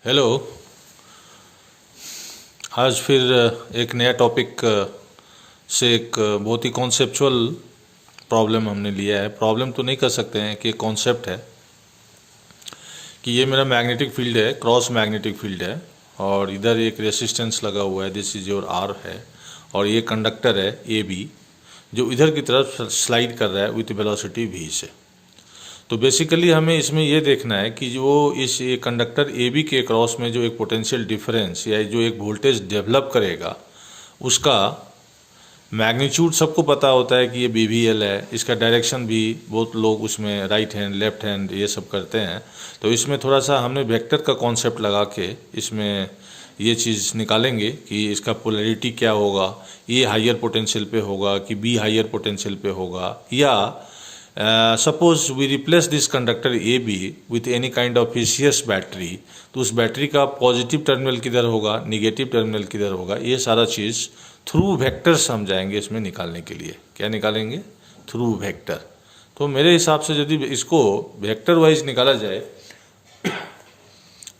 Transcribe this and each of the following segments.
Hello. आज फिर एक नया टॉपिक से एक बहुत ही कॉन्सेप्चुअल प्रॉब्लम हमने लिया है। प्रॉब्लम तो नहीं कर सकते हैं कि कॉन्सेप्ट है कि ये मेरा मैग्नेटिक फील्ड है, क्रॉस मैग्नेटिक फील्ड है, और इधर एक रेसिस्टेंस लगा हुआ है, दिस इज योर आर है, और ये कंडक्टर है ए बी जो इधर की तरफ स्लाइड कर रहा है विथ वेलोसिटी वी से। तो बेसिकली हमें इसमें ये देखना है कि जो इस ये कंडक्टर ए बी के क्रॉस में जो एक पोटेंशियल डिफरेंस या जो एक वोल्टेज डेवलप करेगा उसका मैग्नीट्यूड सबको पता होता है कि ये बी वी एल है। इसका डायरेक्शन भी बहुत लोग उसमें राइट हैंड लेफ्ट हैंड ये सब करते हैं। तो इसमें थोड़ा सा हमने वेक्टर का कॉन्सेप्ट लगा के इसमें ये चीज़ निकालेंगे कि इसका पोलैरिटी क्या होगा, ये हाइयर पोटेंशियल पे होगा कि बी हाइयर पोटेंशियल पे होगा, या suppose we replace this conductor A B with any kind of fictitious battery, तो उस बैटरी का पॉजिटिव टर्मिनल किधर होगा, निगेटिव टर्मिनल किधर होगा, ये सारा चीज़ थ्रू वेक्टर्स हम जाएंगे इसमें निकालने के लिए। क्या निकालेंगे? Through vector. तो मेरे हिसाब से यदि इसको वेक्टर वाइज निकाला जाए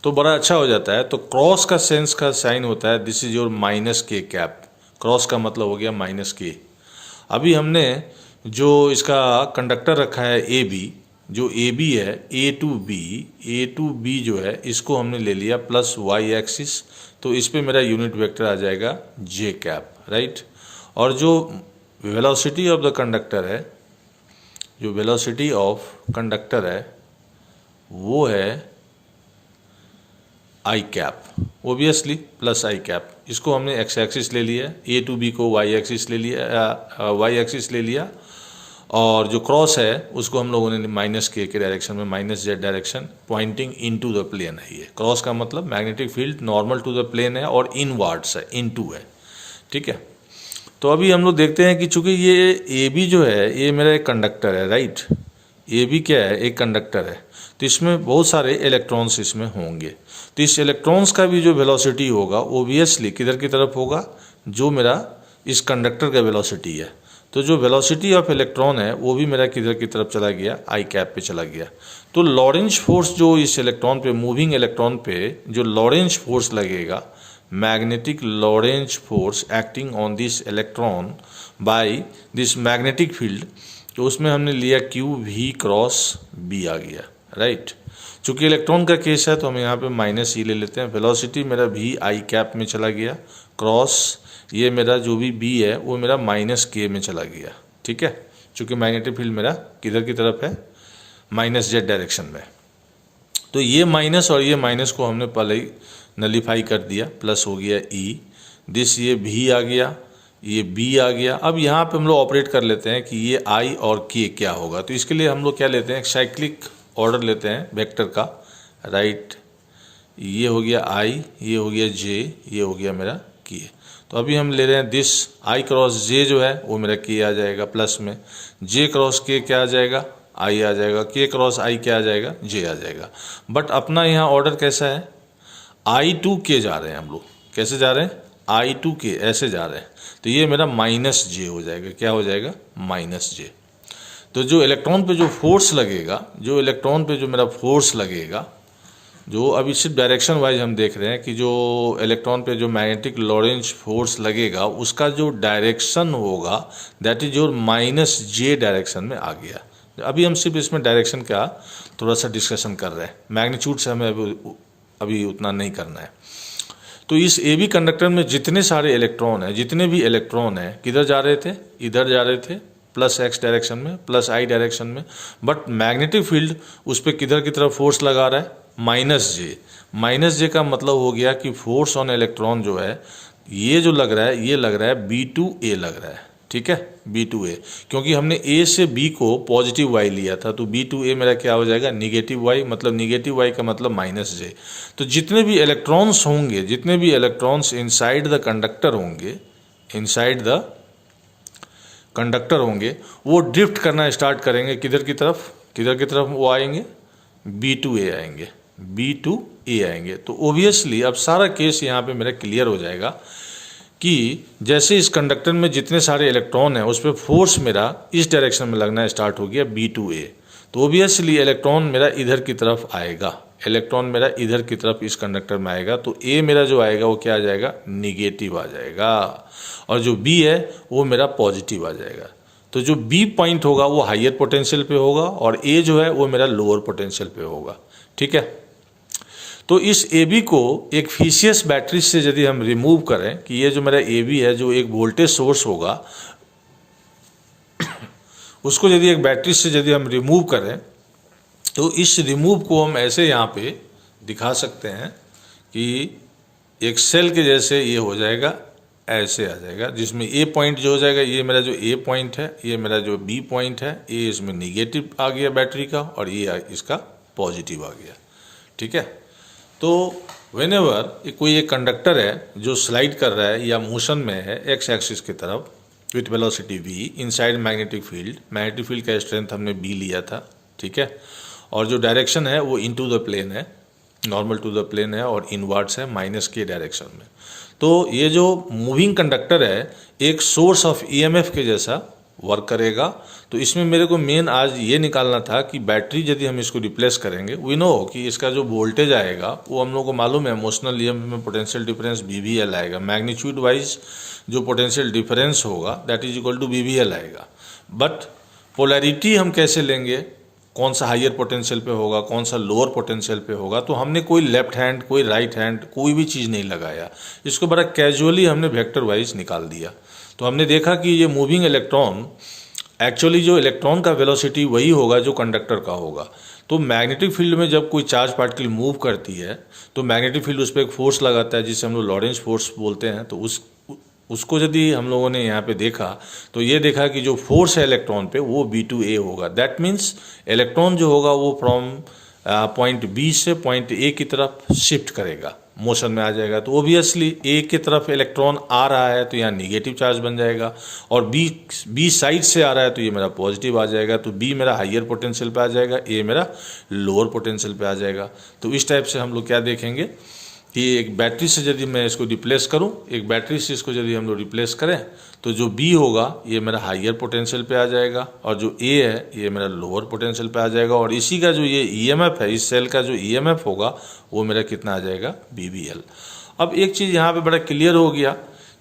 तो बड़ा अच्छा हो जाता है। तो क्रॉस का सेंस का साइन होता है दिस इज योर माइनस के कैप। क्रॉस का मतलब हो गया माइनस के। अभी हमने जो इसका कंडक्टर रखा है ए बी, जो ए बी है ए टू बी जो है इसको हमने ले लिया प्लस वाई एक्सिस, तो इस पे मेरा यूनिट वेक्टर आ जाएगा जे कैप, राइट। और जो वेलोसिटी ऑफ द कंडक्टर है, जो वेलोसिटी ऑफ कंडक्टर है वो है आई कैप, ओबियसली प्लस आई कैप। इसको हमने एक्स एक्सिस ले लिया, ए टू बी को वाई एक्सिस ले लिया, वाई एक्सिस ले लिया, और जो क्रॉस है उसको हम लोगों ने माइनस के डायरेक्शन में, minus z direction pointing into the plane है। ये क्रॉस का मतलब magnetic field normal to the plane है और इनवर्ड्स है, इनटू है, ठीक है। तो अभी हम लोग देखते हैं कि चूंकि ये ए बी जो है ये मेरा एक कंडक्टर है, राइट। ए बी क्या है? एक कंडक्टर है। तो इसमें बहुत सारे इलेक्ट्रॉन्स इसमें होंगे। तो इस इलेक्ट्रॉन्स का भी जो वेलोसिटी होगा ओबियसली किधर की तरफ होगा, जो मेरा इस कंडक्टर का वेलोसिटी है। तो जो वेलोसिटी ऑफ इलेक्ट्रॉन है वो भी मेरा किधर की तरफ चला गया, आई कैप पे चला गया। तो लॉरेंज फोर्स जो इस इलेक्ट्रॉन पे, मूविंग इलेक्ट्रॉन पे जो लॉरेंज फोर्स लगेगा, magnetic Lorentz force acting on this electron by this magnetic field, तो उसमें हमने लिया क्यू वी क्रॉस बी आ गया, राइट। चूंकि इलेक्ट्रॉन का केस है तो हम यहाँ पे माइनस ई ले लेते हैं। वेलोसिटी मेरा वी आई कैप में चला गया, क्रॉस ये मेरा जो भी बी है वो मेरा माइनस के में चला गया, ठीक है। चूंकि मैग्नेटिक फील्ड मेरा किधर की तरफ है, माइनस जेड डायरेक्शन में। तो ये माइनस और ये माइनस को हमने पहले ही नलीफाई कर दिया, प्लस हो गया ई, दिस ये भी आ गया, ये बी आ गया। अब यहाँ पे हम लोग ऑपरेट कर लेते हैं कि ये आई और के क्या होगा। तो इसके लिए हम लोग क्या लेते हैं, एक साइक्लिक ऑर्डर लेते हैं वेक्टर का, राइट। ये हो गया आई, ये हो गया जे, ये हो गया मेरा के। तो अभी हम ले रहे हैं दिस आई क्रॉस जे जो है वो मेरा के आ जाएगा प्लस में, जे क्रॉस के क्या आ जाएगा, आई आ जाएगा, के क्रॉस आई क्या आ जाएगा, जे आ जाएगा। बट अपना यहाँ ऑर्डर कैसा है, आई टू के जा रहे हैं हम लोग। कैसे जा रहे हैं? आई टू के, ऐसे जा रहे हैं। तो ये मेरा माइनस जे हो जाएगा। क्या हो जाएगा? माइनस जे। तो जो इलेक्ट्रॉन पे जो फोर्स लगेगा, जो इलेक्ट्रॉन पे जो मेरा फोर्स लगेगा, जो अभी सिर्फ डायरेक्शन वाइज हम देख रहे हैं कि जो इलेक्ट्रॉन पे जो मैग्नेटिक लॉरेंज फोर्स लगेगा उसका जो डायरेक्शन होगा that is your minus J direction में आ गया। अभी हम सिर्फ इसमें डायरेक्शन का थोड़ा सा डिस्कशन कर रहे हैं, मैग्नीट्यूड से हमें अभी उतना नहीं करना है। तो इस ए बी कंडक्टर में जितने सारे इलेक्ट्रॉन हैं, जितने भी इलेक्ट्रॉन हैं किधर जा रहे थे, इधर जा रहे थे, प्लस एक्स डायरेक्शन में, प्लस आई डायरेक्शन में। बट मैग्नेटिक फील्ड उस पर किधर की तरफ फोर्स लगा रहा है, माइनस जे। माइनस जे का मतलब हो गया कि फोर्स ऑन इलेक्ट्रॉन जो है ये जो लग रहा है, ये लग रहा है बी टू ए लग रहा है, ठीक है, बी टू ए। क्योंकि हमने ए से बी को पॉजिटिव वाई लिया था, तो बी टू ए मेरा क्या हो जाएगा, निगेटिव वाई। मतलब निगेटिव वाई का मतलब माइनस जे। तो जितने भी इलेक्ट्रॉन्स होंगे, जितने भी इलेक्ट्रॉन्स इनसाइड द कंडक्टर होंगे, इनसाइड द कंडक्टर होंगे, वो ड्रिफ्ट करना स्टार्ट करेंगे किधर की तरफ, किधर की तरफ वो आएंगे, बी टू ए आएंगे, बी टू ए आएंगे। तो ओबियसली अब सारा केस यहाँ पे मेरा क्लियर हो जाएगा कि जैसे इस कंडक्टर में जितने सारे इलेक्ट्रॉन हैं उस पर फोर्स मेरा इस डायरेक्शन में लगना स्टार्ट हो गया, बी टू ए। तो ओबियसली इलेक्ट्रॉन मेरा इधर की तरफ आएगा, इलेक्ट्रॉन मेरा इधर की तरफ इस कंडक्टर में आएगा, तो ए मेरा जो आएगा वो क्या आ जाएगा, निगेटिव आ जाएगा, और जो बी है वो मेरा पॉजिटिव आ जाएगा। तो जो बी पॉइंट होगा वो हायर पोटेंशियल पे होगा और ए जो है वो मेरा लोअर पोटेंशियल पे होगा। ठीक है, तो इस ए बी को एक फिशियस बैटरी से यदि हम रिमूव करें कि ये जो मेरा ए बी है जो एक वोल्टेज सोर्स होगा उसको यदि एक बैटरी से यदि हम रिमूव करें तो इस रिमूव को हम ऐसे यहाँ पे दिखा सकते हैं कि एक सेल के जैसे ये हो जाएगा, ऐसे आ जाएगा, जिसमें ए पॉइंट जो हो जाएगा ये मेरा जो ए पॉइंट है, ये मेरा जो बी पॉइंट है, ये इसमें निगेटिव आ गया बैटरी का और ये इसका पॉजिटिव आ गया। ठीक है, तो व्हेनेवर कोई एक कंडक्टर है जो स्लाइड कर रहा है या मोशन में है एक्स एक्सिस की तरफ with velocity v inside magnetic field का स्ट्रेंथ हमने b लिया था। ठीक है, और जो डायरेक्शन है वो इनटू द प्लेन है, नॉर्मल टू द प्लेन है और इनवर्ड्स है -k डायरेक्शन में। तो ये जो मूविंग कंडक्टर है एक सोर्स ऑफ ईएमएफ के जैसा वर्क करेगा। तो इसमें मेरे को मेन आज ये निकालना था कि बैटरी यदि हम इसको रिप्लेस करेंगे, वी नो कि इसका जो वोल्टेज आएगा वो हम लोग को मालूम है, इमोशनल ईएमएफ में पोटेंशियल डिफरेंस BVL आएगा, मैग्नीट्यूड वाइज जो पोटेंशियल डिफरेंस होगा that is equal to BVL आएगा। बट पोलैरिटी हम कैसे लेंगे, कौन सा हायर पोटेंशियल पे होगा, कौन सा लोअर पोटेंशियल पे होगा, तो हमने कोई लेफ्ट हैंड कोई राइट हैंड कोई भी चीज़ नहीं लगाया, इसको बड़ा कैजुअली हमने वेक्टर वाइज निकाल दिया। तो हमने देखा कि ये मूविंग इलेक्ट्रॉन एक्चुअली जो इलेक्ट्रॉन का वेलोसिटी वही होगा जो कंडक्टर का होगा। तो मैग्नेटिक फील्ड में जब कोई चार्ज पार्टिकल मूव करती है तो मैग्नेटिक फील्ड उस पर एक फोर्स लगाता है जिसे हम लोग लॉरेंस फोर्स बोलते हैं। तो उसको यदि हम लोगों ने यहाँ पे देखा तो ये देखा कि जो फोर्स है इलेक्ट्रॉन पे वो B/A होगा। दैट मीन्स इलेक्ट्रॉन जो होगा वो फ्रॉम पॉइंट B से पॉइंट A की तरफ शिफ्ट करेगा, मोशन में आ जाएगा। तो ओबियसली ए की तरफ इलेक्ट्रॉन आ रहा है तो यहाँ निगेटिव चार्ज बन जाएगा, और बी साइड से आ रहा है तो ये मेरा पॉजिटिव आ जाएगा। तो बी मेरा हायर पोटेंशियल पे आ जाएगा, ए मेरा लोअर पोटेंशियल पे आ जाएगा। तो इस टाइप से हम लोग क्या देखेंगे कि एक बैटरी से यदि मैं इसको रिप्लेस करूं, एक बैटरी से इसको यदि हम लोग रिप्लेस करें तो जो बी होगा ये मेरा हायर पोटेंशियल पे आ जाएगा और जो ए है ये मेरा लोअर पोटेंशियल पे आ जाएगा, और इसी का जो ये ईएमएफ है, इस सेल का जो ईएमएफ होगा वो मेरा कितना आ जाएगा, BVL। अब एक चीज़ यहाँ पे बड़ा क्लियर हो गया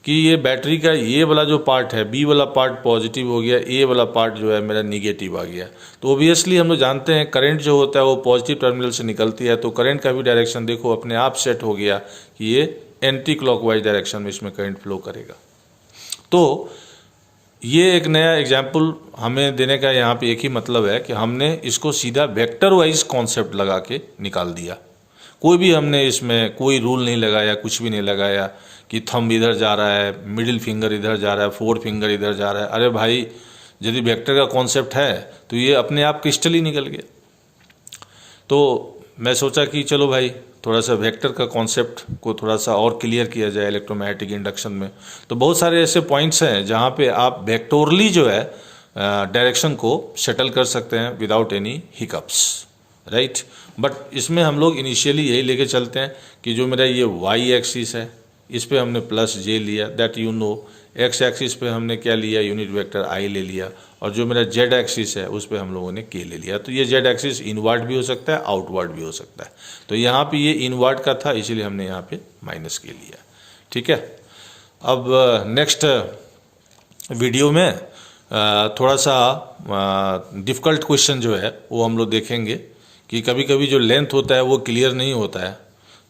कि ये बैटरी का ये वाला जो पार्ट है, बी वाला पार्ट पॉजिटिव हो गया, ए वाला पार्ट जो है मेरा निगेटिव आ गया। तो ओबियसली हम लोग जानते हैं करंट जो होता है वो पॉजिटिव टर्मिनल से निकलती है, तो करंट का भी डायरेक्शन देखो अपने आप सेट हो गया कि ये एंटी क्लॉकवाइज डायरेक्शन में इसमें करंट फ्लो करेगा। तो ये एक नया एग्जाम्पल हमें देने का यहाँ पे एक ही मतलब है कि हमने इसको सीधा वेक्टर वाइज कॉन्सेप्ट लगा के निकाल दिया। कोई भी हमने इसमें कोई रूल नहीं लगाया, कुछ भी नहीं लगाया कि थंब इधर जा रहा है, मिडिल फिंगर इधर जा रहा है, फोर फिंगर इधर जा रहा है। अरे भाई, यदि वेक्टर का कॉन्सेप्ट है तो ये अपने आप क्रिस्टल ही निकल गया। तो मैं सोचा कि चलो भाई थोड़ा सा वेक्टर का कॉन्सेप्ट को थोड़ा सा और क्लियर किया जाए इलेक्ट्रोमैग्नेटिक इंडक्शन में। तो बहुत सारे ऐसे पॉइंट्स हैं जहाँ पे आप वेक्टोरली जो है डायरेक्शन को सेटल कर सकते हैं without any hiccups, right. But इसमें हम लोग इनिशियली यही लेके चलते हैं कि जो मेरा ये वाई एक्सिस है इस पे हमने +J लिया, that you know. X axis पे हमने क्या लिया, यूनिट वेक्टर I ले लिया, और जो मेरा Z एक्सिस है उस पे हम लोगों ने K ले लिया। तो ये Z एक्सिस इनवर्ड भी हो सकता है, आउटवर्ड भी हो सकता है। तो यहाँ पे ये इनवर्ड का था इसीलिए हमने यहाँ पे -K लिया। ठीक है, अब नेक्स्ट वीडियो में थोड़ा सा डिफ़िकल्ट क्वेश्चन जो है वो हम लोग देखेंगे कि कभी कभी जो लेंथ होता है वो क्लियर नहीं होता है।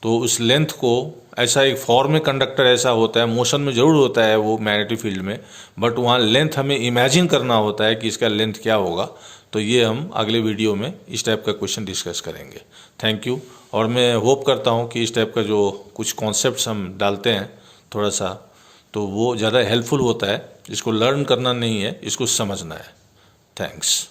तो उस लेंथ को ऐसा एक फॉर्म में कंडक्टर ऐसा होता है, मोशन में ज़रूर होता है वो मैग्नेटिक फील्ड में, बट वहाँ लेंथ हमें इमेजिन करना होता है कि इसका लेंथ क्या होगा। तो ये हम अगले वीडियो में इस टाइप का क्वेश्चन डिस्कस करेंगे। Thank you. और मैं होप करता हूँ कि इस टाइप का जो कुछ कॉन्सेप्ट्स हम डालते हैं थोड़ा सा, तो वो ज़्यादा हेल्पफुल होता है। इसको लर्न करना नहीं है, इसको समझना है। थैंक्स।